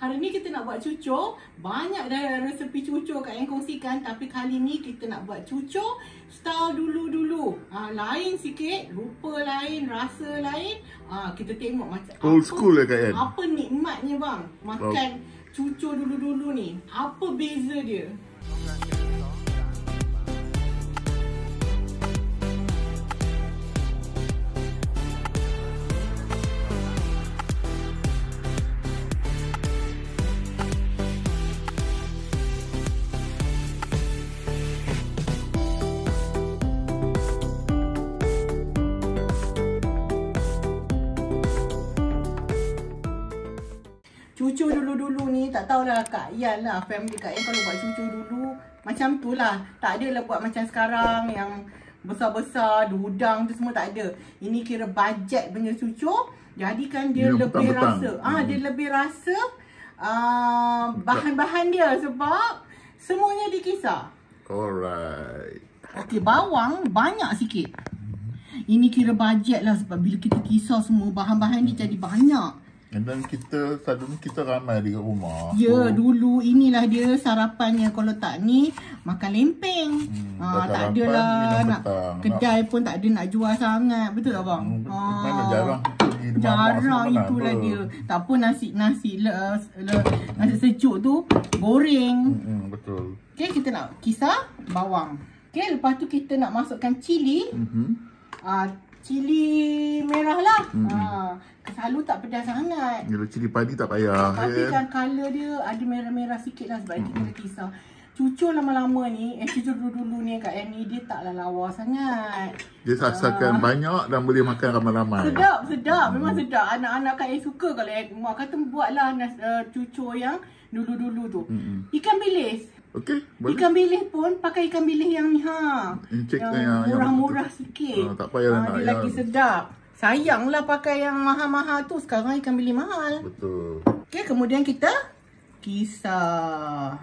hari ni kita nak buat cucur. Banyak dah resepi cucur Kak Ain kongsikan. Tapi kali ni kita nak buat cucur style dulu-dulu. Lain sikit, rupa lain, rasa lain. Kita tengok macam old school lah Kak Ain. Apa nikmatnya bang makan cucur dulu-dulu ni. Apa beza dia? Cucur dulu-dulu ni tak tahulah Kak Yan lah, family Kak Yan kalau buat cucur dulu macam tu lah. Tak adalah buat macam sekarang yang besar-besar, udang tu semua tak ada. Ini kira bajet punya cucur. Jadi kan dia lebih rasa. Dia lebih rasa bahan-bahan dia sebab semuanya dikisar. Alright. Okey, bawang banyak sikit. Ini kira bajet lah sebab bila kita kisar semua bahan-bahan ni jadi banyak. Dan selalu kita ramai di rumah. Ya, dulu inilah dia sarapannya. Kalau tak ni, makan lempeng. Tak adalah nak kedai pun tak ada nak jual sangat. Betul tak bang? Mana jarang itulah dia. Tak apa nasi sejuk tu goreng. Betul. Okey, kita nak kisar bawang. Okey, lepas tu kita nak masukkan cili. Cili merah lah. Selalu tak pedas sangat. Kalau cili padi tak payah. Tapi kan colour dia ada merah-merah sikit lah sebab kita dah kisar. Cucur lama-lama ni, cucur dulu-dulu ni Kak Yan ni, dia taklah lawa sangat. Dia asalkan banyak dan boleh makan ramai-ramai. Sedap. Memang sedap. Anak-anak Kak Yan suka kalau mak kata buatlah cucur yang dulu-dulu tu. Ikan bilis. Okey, boleh. Ikan bilis pun pakai ikan bilis yang ni yang murah-murah sikit. Tak payah nak dia lagi sedap. Sayanglah pakai yang mahal-mahal tu. Sekarang ikan bilis mahal. Betul. Okey, kemudian kita kisar.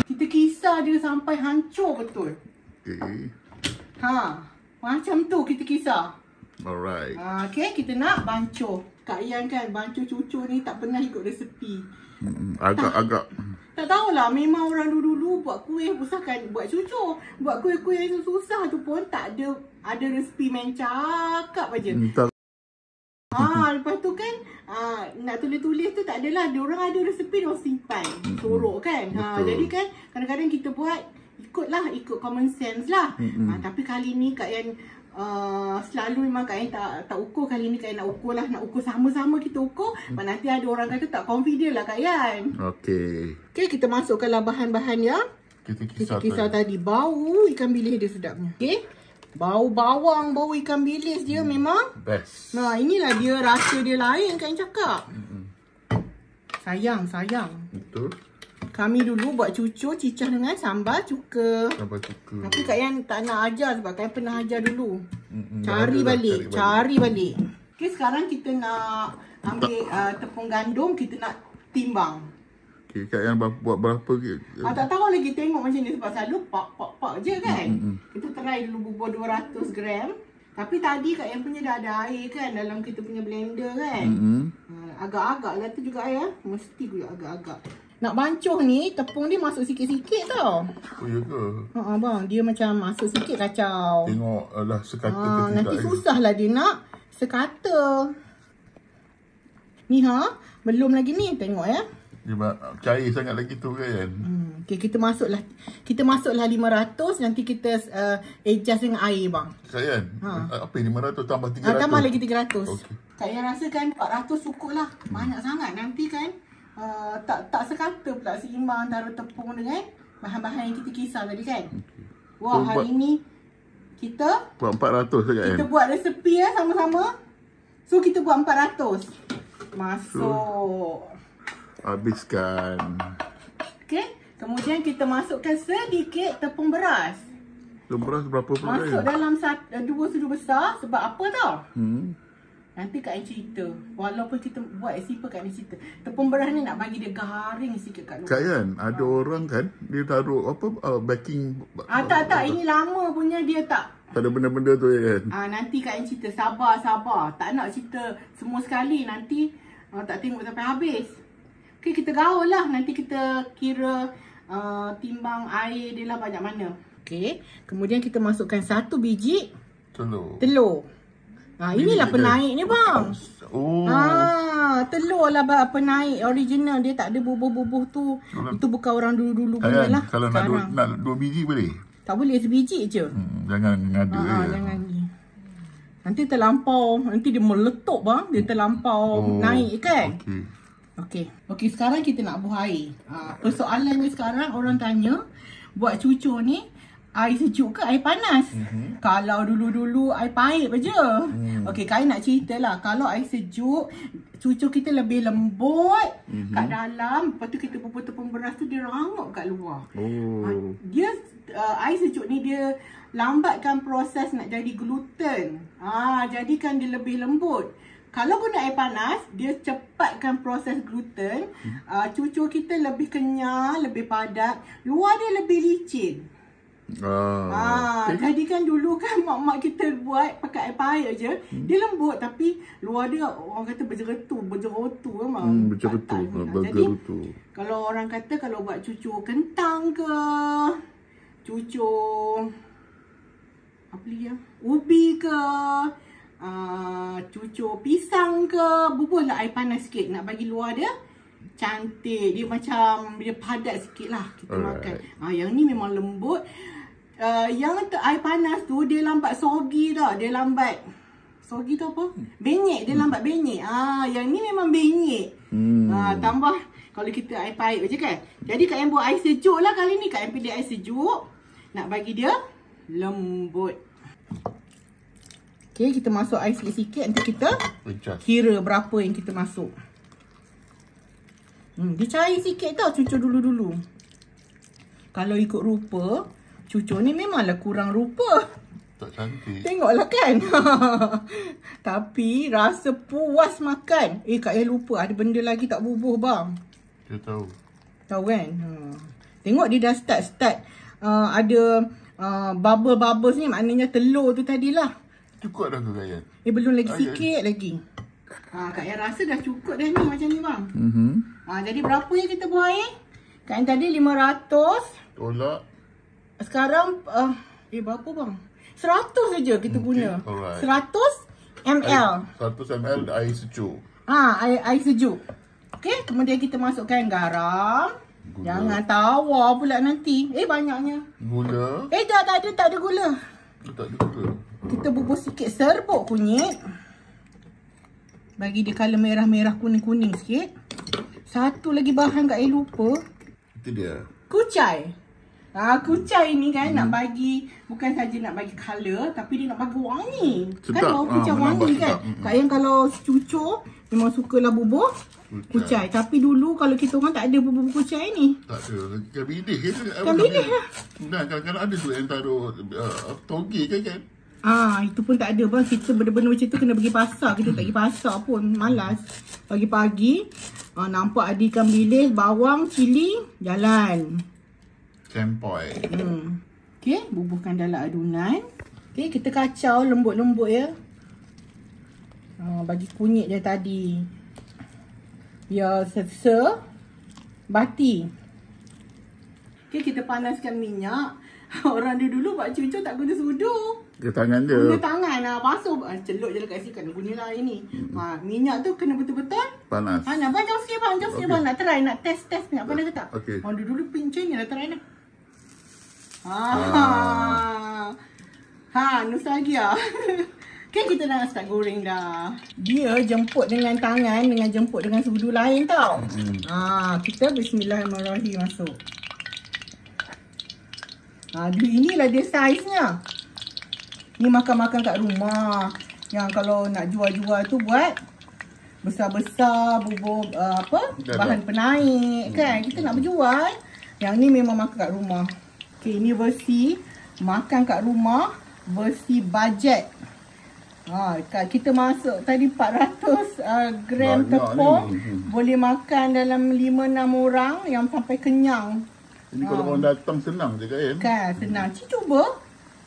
Kita kisar dia sampai hancur betul. Okey. Macam tu kita kisar. Alright. Okey, kita nak bancuh. Kak Yan kan bancuh cucur ni tak pernah ikut resepi. Agak-agak. Tak tahulah, memang orang dulu-dulu buat kuih usahakan buat cucur. Buat kuih-kuih yang susah tu pun tak ada resepi, main cakap aja. Lepas tu kan nak tulis-tulis tu tak adalah. Diorang ada resepi, diorang simpan. Sorok kan. Jadi kan kadang-kadang kita buat ikut common sense lah. Tapi kali ni Kak Yan selalu memang Kak Yan tak ukur. Kali ni Kak Yan nak ukur lah. Nak ukur sama-sama kita ukur. Nanti ada orang kata tak confident lah Kak Yan. Okey, kita masukkanlah bahan-bahan yang kita kisar tadi. Bau ikan bilis dia sedapnya. Okey, bau bawang, bau ikan bilis dia memang best. Inilah dia, rasa dia lain Kak Yan cakap. Sayang. Betul. Kami dulu buat cucur cicah dengan sambal cuka. Tapi Kak Yan tak nak ajar sebab Kak Yan pernah ajar dulu. Cari balik. Okey, sekarang kita nak ambil tepung gandum, kita nak timbang. Okey, Kak Yan buat berapa? Tak tahu lagi, tengok macam ni sebab selalu pak je kan. Kita try dulu bubur 200 gram. Tapi tadi Kak Yan punya dah ada air kan dalam kita punya blender kan. Agak-agak lah tu juga ya. Mesti juga agak-agak. Nak bancuh ni, tepung dia masuk sikit-sikit tau. Oh ya ke? Bang, dia macam masuk sikit kacau. Tengok lah sekata ke tidak. Nanti susah lah dia nak sekata. Ni belum lagi ni, tengok ya. Dia cair sangat lagi tu kan. Okay, kita masuklah 500. Nanti kita adjust dengan air bang. Kak Yan, apa 500 tambah 300? Tambah lagi 300. Okay. Kak Yan rasa kan 400 cukup lah. Banyak sangat nanti kan. Tak sekata pula seimbang antara tepung dengan bahan-bahan yang kita kisar tadi kan. Wah, hari ni kita buat 400 kan. Kita buat resepi ya sama-sama. So kita buat 400. Masuk. Habiskan. Okey, kemudian kita masukkan sedikit tepung beras. Tepung beras berapa pula? Masuk dalam 2 sudu besar sebab apa tau? Nanti Kak Yan cerita. Walaupun kita buat simple, Kak Yan cerita. Tepung beras ni nak bagi dia garing sikit kat luar. Kak Yan, ada orang kan, dia taruh apa baking. Tak. Ini lama punya dia tak. Tak ada benda-benda tu ya kan? Nanti Kak Ain cerita. Sabar. Tak nak cerita semua sekali. Nanti tak tengok sampai habis. Okay, kita gaul lah. Nanti kita kira timbang air dia lah banyak mana. Okay. Kemudian kita masukkan 1 biji telur. Inilah penaik ni bang. Telur lah penaik original. Dia tak ada bubuh-bubuh tu. Itu bukan orang dulu-dulu punya lah. Kalau nak 2 biji boleh? Tak boleh, sebiji je. Jangan ngadu jangan ni. Nanti terlampau. Nanti dia meletup bang. Dia terlampau naik kan. Okey, sekarang kita nak buah air. Persoalannya sekarang orang tanya, buat cucur ni air sejuk ke air panas? Kalau dulu-dulu air pahit je. Okey, Kak Ain nak cerita lah. Kalau air sejuk, cucur kita lebih lembut kat dalam. Lepas tu kita tepung beras tu dia rangup kat luar. Dia air sejuk ni dia lambatkan proses nak jadi gluten. Jadikan dia lebih lembut. Kalau guna air panas, dia cepatkan proses gluten. Cucur kita lebih kenyal, lebih padat. Luar dia lebih licin. Jadi kan dulu kan mak-mak kita buat pakai air pahit je. Dia lembut tapi luar dia orang kata berjerutu memang. Jadi kalau orang kata kalau buat cucur kentang ke, cucur apa lagi ya? Ubi ke, cucur pisang ke, bubuhlah air panas sikit nak bagi luar dia cantik. Dia macam dia padat sikit lah kita makan. Yang ni memang lembut. Yang air panas tu dia lambat soggy tau. Dia lambat soggy tu apa? Benyek. Dia lambat benyek. Yang ni memang benyek. Tambah kalau kita air pahit je kan. Jadi Kak Ain buat air sejuk lah kali ni. Kak Ain pilih air sejuk nak bagi dia lembut. Okay, kita masuk air sikit-sikit. Nanti kita kira berapa yang kita masuk. Dia cair sikit tau cucur dulu-dulu. Kalau ikut rupa, cucur ni memanglah kurang rupa. Tak cantik. Tengoklah kan. Tapi rasa puas makan. Kak Ain lupa ada benda lagi tak bubuh bang. Dia tahu. Tahu kan? Tengok dia dah start. Ada bubbles ni, maknanya telur tu tadilah. Cukup dah ke Kak Ain? Belum lagi sikit lagi. Kak Ain rasa dah cukup dah ni macam ni bang. Jadi berapa yang kita buang air? Kak Ain tadi 500. Tolak. Sekarang berapa bang? 100 saja kita guna. 100 ml. 100 ml air sejuk. Air sejuk. Okey, kemudian kita masukkan garam. Gula. Jangan tawar pula nanti. Banyaknya. Gula. Tak ada gula. Tak ada gula. Kita bubuh sikit serbuk kunyit. Bagi dia colour merah-merah kuning-kuning sikit. Satu lagi bahan Kak Ain lupa. Itu dia. Kucai. Kucai ni kan nak bagi, bukan saja nak bagi colour, tapi dia nak bagi wangi. Sedap. Kan kalau kucai wangi kan. Kak Ain kalau cucur memang sukalah bubuh kucai. Tapi dulu kalau kita orang tak ada bubuh kucai ni. Tak ada. Kan bilis ke? Kan bilis lah. Kadang-kadang ada tu yang taruh toge kan? Itu pun tak ada bang. Kita benda-benda macam tu kena pergi pasar. Kita tak pergi pasar pun. Malas. Pagi-pagi nampak ada ikan bilis, bawang, cili, jalan. Cempoy. Okay, bubuhkan dalam adunan. Okay, kita kacau lembut-lembut ya. Bagi kunyit dia tadi. Biar bati. Okay, kita panaskan minyak. Orang dulu buat cucur tak guna sudu. Ke tangan je. Guna tangan lah. Basuh. Celup je dekat sini. Kan gunalah ini. Minyak tu kena betul-betul panas. Panas. Bang, jauh sikit bang. Jauh sikit bang. Nak try. Nak test minyak panas ke tak? Okay. Orang dulu pincin ni lah. Try ni. Nostalgia. Okay, kita dah start goreng dah. Dia jemput dengan tangan. Dengan jemput dengan sudu lain tau. Kita bismillahirrahmanirrahim masuk. Inilah dia saiznya. Ni makan-makan kat rumah. Yang kalau nak jual-jual tu buat besar-besar, bubuh bahan penaik kan. Kita nak berjual. Yang ni memang makan kat rumah. Okay, ini versi makan kat rumah, versi budget. Kita masuk tadi 400 gram tepung. Boleh makan dalam 5-6 orang yang sampai kenyang. Ini kalau orang datang senang je kan? Kan, senang. Cuba.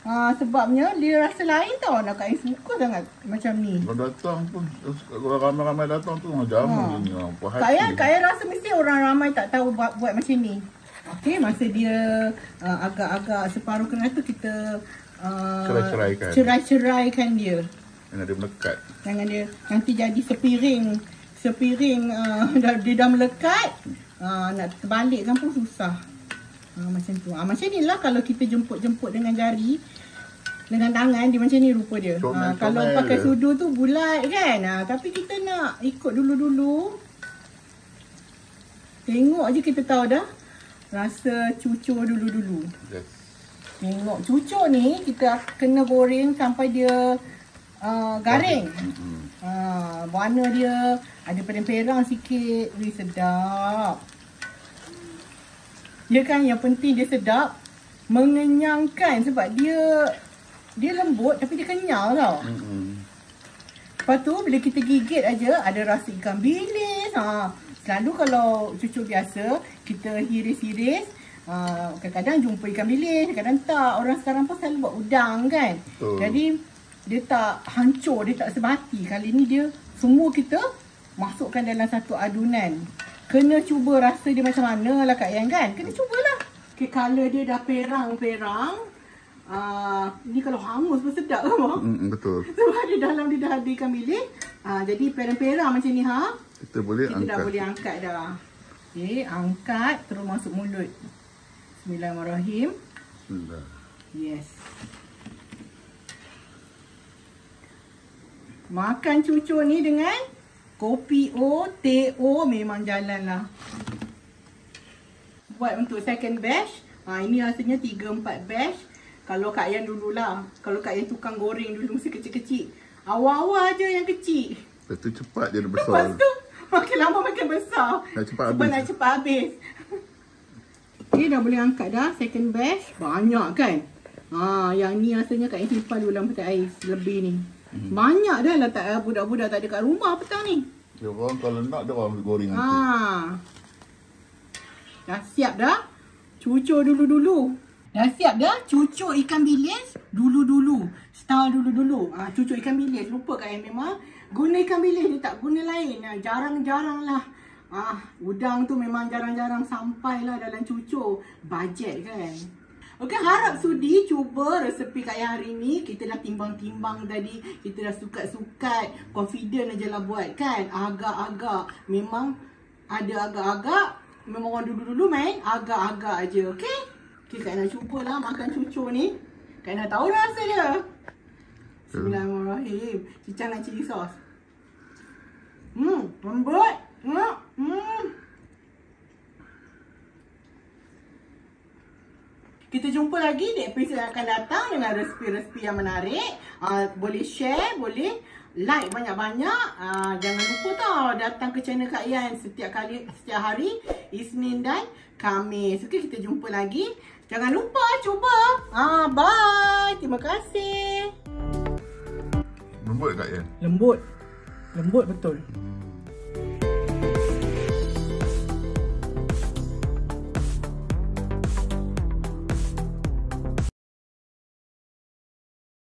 Sebabnya dia rasa lain tau. Nak Kak Ain suka sangat macam ni. Kalau datang pun, kalau ramai-ramai datang tu jamu ni. Kak Ain rasa mesti orang ramai tak tahu buat macam ni. Okey, masa dia agak-agak separuh kena tu kita cerai-ceraikan dia. Jangan dia melekat. Jangan dia nanti jadi sepiring dia dah melekat. Nak terbalikkan pun susah. Macam tu. Macam ni lah kalau kita jemput dengan jari, dengan tangan dia macam ni rupa dia. Kalau pakai sudu tu bulat kan. Tapi kita nak ikut dulu-dulu. Tengok je kita tahu dah. Rasa cucur dulu-dulu. Yes. Tengok cucur ni kita kena goreng sampai dia garing. Warna dia ada perang-perang sikit. Wih, sedap. Dia kan yang penting dia sedap, mengenyangkan sebab dia lembut tapi dia kenyal tau. Lepas tu bila kita gigit aja ada rasa ikan bilis. Selalu kalau cucur biasa kita hiris-hiris, kadang-kadang jumpa ikan bilis, kadang tak. Orang sekarang pun selalu buat udang kan. Jadi dia tak hancur, dia tak sebati. Kali ni dia semua kita masukkan dalam satu adunan. Kena cuba rasa dia macam mana lah Kak Yan kan. Kena cubalah. Okay, color dia dah perang-perang. Ni kalau hangus pun sedap kan? Betul. Sebab dia dalam dia dah ada ikan bilis. Jadi perang-perang macam ni Kita dah boleh angkat dah. Okay, angkat terus masuk mulut. Bismillahirrahmanirrahim. Bismillah. Yes. Makan cucur ni dengan kopi O, teh O memang jalan lah. Buat untuk second batch. Ini rasanya 3-4 batch. Kalau Kak Yan dululah. Kalau Kak Yan tukang goreng dulu mesti kecil-kecil. Awal-awal je yang kecil. Lepas tu cepat je dia besar. Lepas tu makin lama makin besar. Nak cepat habis. Okay, dah boleh angkat dah. Second batch. Banyak kan? Yang ni rasanya Kak Yan simpan dulu dalam peti ais. Lebih ni. Banyak dah lah budak-budak tak ada kat rumah petang ni. Ya, orang kalau nak dia orang goreng nanti. Dah siap dah. Cucur dulu-dulu. Dah siap dah. Cucur ikan bilis dulu-dulu. Style dulu-dulu. Cucur ikan bilis. Lupa Kak Yan memang guna ikan bilis. Dia tak guna lain. Jarang-jarang lah. Udang tu memang jarang-jarang sampai lah dalam cucur. Bajet kan. Okey, harap sudi cuba resepi Kak Yan hari ni. Kita dah timbang-timbang tadi. Kita dah sukat-sukat. Confident aje lah buat kan. Agak-agak. Memang ada agak-agak. Memang orang dulu-dulu main agak-agak aje. Okey? Okay, Kak Yan nak cubalah makan cucur ni. Kak Yan dah tahu rasa dia. Bismillahirrahmanirrahim. Cincang dengan cili sos. Lembut. Kita jumpa lagi di episod yang akan datang dengan resipi-resipi yang menarik. Boleh share, boleh like banyak-banyak. Jangan lupa tau datang ke channel Kak Yan setiap hari Isnin dan Khamis. Okey, kita jumpa lagi. Jangan lupa cuba. Bye. Terima kasih. Lembut Kak Yan? Lembut betul.